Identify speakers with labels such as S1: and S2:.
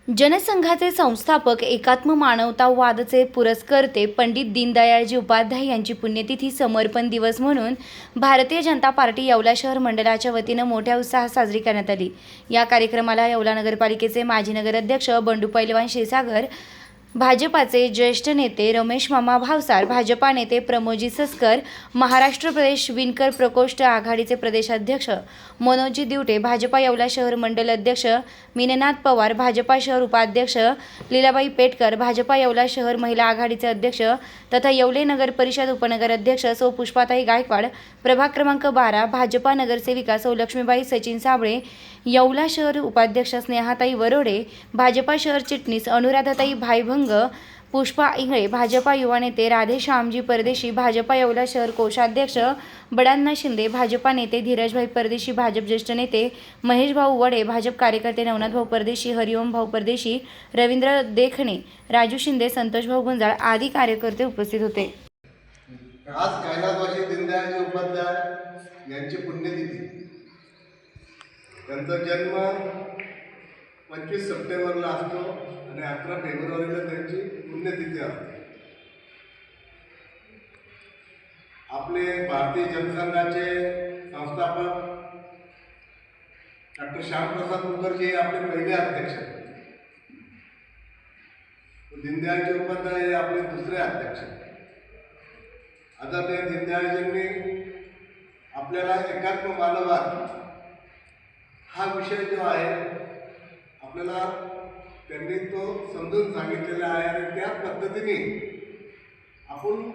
S1: जनसंघाचे संस्थापक एकात्म मानवतावादचे पुरस्कर्ते पंडित दीनदयाळजी उपाध्याय यांची पुण्यतिथी समर्पण दिवस म्हणून भारतीय जनता पार्टी येवला शहर मंडळाच्या वतीनं मोठ्या उत्साहात साजरी करण्यात आली। या कार्यक्रमाला येवला नगरपालिकेचे माजी नगराध्यक्ष बंडू पैलवान क्षीरसागर, भाजपाचे ज्येष्ठ नेते रमेश मामा भावसार, भाजपा नेते प्रमोदजी सस्कर, महाराष्ट्र प्रदेश विणकर प्रकोष्ठ आघाडीचे प्रदेशाध्यक्ष मनोजी दिवटे, भाजपा येवला शहर मंडल अध्यक्ष मीनानाथ पवार, भाजपा शहर उपाध्यक्ष लीलाबाई पेटकर, भाजपा येवला शहर महिला आघाडीचे अध्यक्ष तथा येवले नगर परिषद उपनगर अध्यक्ष सौ पुष्पाताई गायकवाड, प्रभाग क्रमांक 12 भाजपा नगरसेविका सौ लक्ष्मीबाई सचिन साबळे, येवला शहर उपाध्यक्ष स्नेहाताई वरोडे, भाजपा शहर चिटणीस अनुराधाताई भाईभंग, पुष्पा इंगळे, भाजपा युवा नेते राधेश्यामजी परदेशी, भाजपा येवला शहर कोषाध्यक्ष बडान्ना शिंदे, भाजपा नेते धीरजभाई परदेशी, भाजप ज्येष्ठ नेते महेश भाऊ वडे, भाजप कार्यकर्ते नवनाथ भाऊ परदेशी, हरिओम भाऊ परदेशी, रवींद्र देखणे, राजू शिंदे, संतोष भाऊ गुंजाळ आदी कार्यकर्ते उपस्थित होते।
S2: आज कैलासवासी दीनदयाळजी उपाध्याय यांची पुण्यतिथी। त्यांचा जन्म 25 सप्टेंबरला असतो आणि 11 फेब्रुवारीला त्यांची पुण्यतिथी असते। आपले भारतीय जनसंघाचे संस्थापक डॉक्टर श्यामप्रसाद मुखर्जी हे आपले पहिले अध्यक्ष, दीनदयाळजी उपाध्याय हे आपले दुसरे अध्यक्ष। आता ते दीनदयाळजींनी आपल्याला एकात्म मानववाद हा विषय जो आहे आपल्याला त्यांनी तो समजून सांगितलेला आहे आणि त्या पद्धतीने आपण